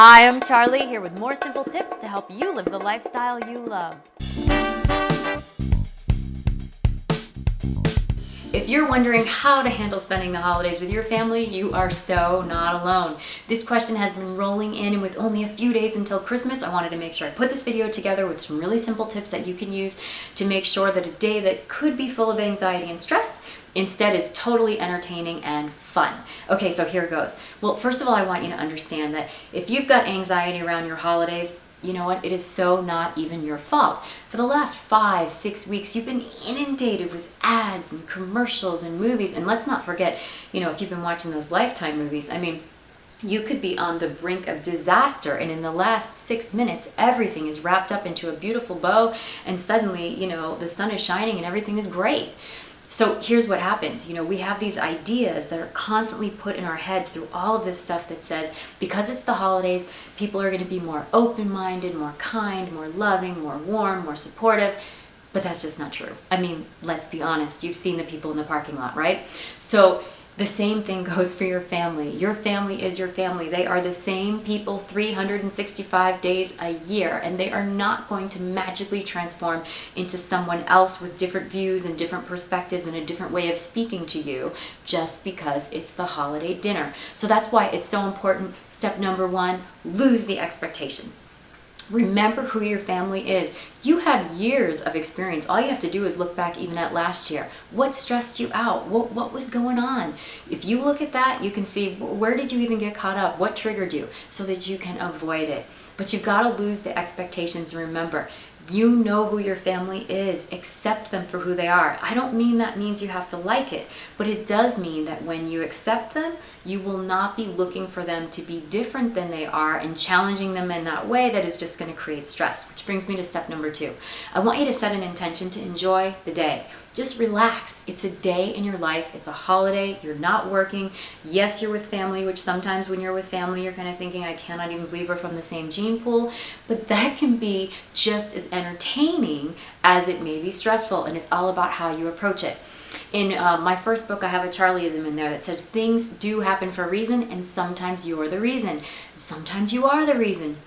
Hi, I'm Charlie, here with more simple tips to help you live the lifestyle you love. If you're wondering how to handle spending the holidays with your family, you are so not alone. This question has been rolling in, and with only a few days until Christmas, I wanted to make sure I put this video together with some really simple tips that you can use to make sure that a day that could be full of anxiety and stress instead is totally entertaining and fun. Okay, so here goes. Well, first of all, I want you to understand that if you've got anxiety around your holidays, you know what? It is so not even your fault. For the last 5-6 weeks, you've been inundated with ads and commercials and movies. And let's not forget, if you've been watching those Lifetime movies, you could be on the brink of disaster, and in the last 6 minutes, everything is wrapped up into a beautiful bow, and suddenly, the sun is shining and everything is great. So here's what happens. We have these ideas that are constantly put in our heads through all of this stuff that says, because it's the holidays, people are going to be more open-minded, more kind, more loving, more warm, more supportive. But that's just not true. Let's be honest. You've seen the people in the parking lot, right? So the same thing goes for your family. Your family is your family. They are the same people 365 days a year, and they are not going to magically transform into someone else with different views and different perspectives and a different way of speaking to you just because it's the holiday dinner. So that's why it's so important. Step number 1, lose the expectations. Remember who your family is. You have years of experience. All you have to do is look back even at last year. What stressed you out? What was going on? If you look at that, you can see where did you even get caught up? What triggered you? So that you can avoid it. But you've got to lose the expectations. Remember, you know who your family is. Accept them for who they are. I don't mean that means you have to like it, but it does mean that when you accept them, you will not be looking for them to be different than they are and challenging them in that way that is just going to create stress. Which brings me to step number 2. I want you to set an intention to enjoy the day. Just relax. It's a day in your life. It's a holiday. You're not working. Yes, you're with family, which sometimes when you're with family, you're kind of thinking, I cannot even believe we're from the same gene pool. But that can be just as entertaining as it may be stressful, and it's all about how you approach it. In my first book, I have a Charlyism in there that says things do happen for a reason, and sometimes you're the reason. Sometimes you are the reason.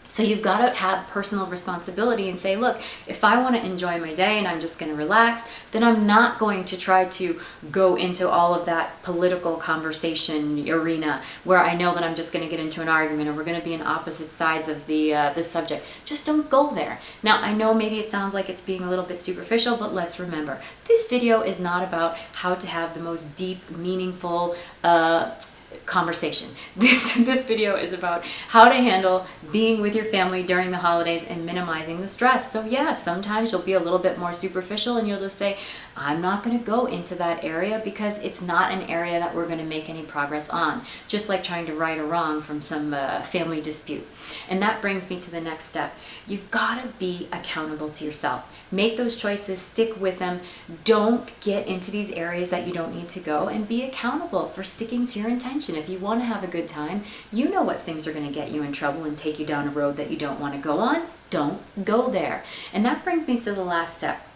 So you've got to have personal responsibility and say, look, if I want to enjoy my day and I'm just going to relax, then I'm not going to try to go into all of that political conversation arena where I know that I'm just going to get into an argument or we're going to be in opposite sides of the subject. Just don't go there. Now, I know maybe it sounds like it's being a little bit superficial, but let's remember, this video is not about how to have the most deep, meaningful conversation. This video is about how to handle being with your family during the holidays and minimizing the stress. So yeah, sometimes you'll be a little bit more superficial and you'll just say, I'm not going to go into that area because it's not an area that we're going to make any progress on. Just like trying to right a wrong from some family dispute. And that brings me to the next step. You've got to be accountable to yourself. Make those choices, stick with them. Don't get into these areas that you don't need to go, and be accountable for sticking to your intention. If you want to have a good time, you know what things are going to get you in trouble and take you down a road that you don't want to go on. Don't go there. And that brings me to the last step.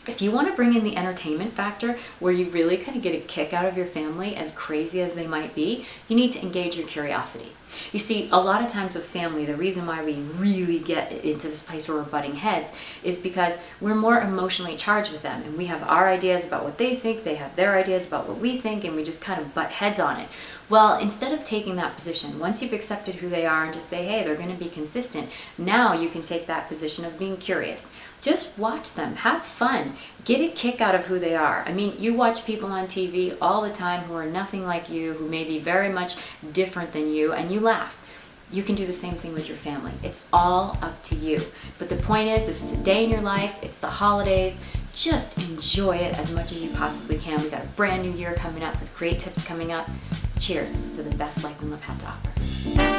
If you want to bring in the entertainment factor where you really kind of get a kick out of your family, as crazy as they might be, you need to engage your curiosity. You see, a lot of times with family, the reason why we really get into this place where we're butting heads is because we're more emotionally charged with them, and we have our ideas about what they think, they have their ideas about what we think, and we just kind of butt heads on it. Well, instead of taking that position, once you've accepted who they are and just say, hey, they're going to be consistent, now you can take that position of being curious. Just watch them, have fun, get a kick out of who they are. You watch people on TV all the time who are nothing like you, who may be very much different than you, and you laugh. You can do the same thing with your family. It's all up to you. But the point is, this is a day in your life, it's the holidays. Just enjoy it as much as you possibly can. We've got a brand new year coming up with great tips coming up. Cheers to the best life and love have to offer.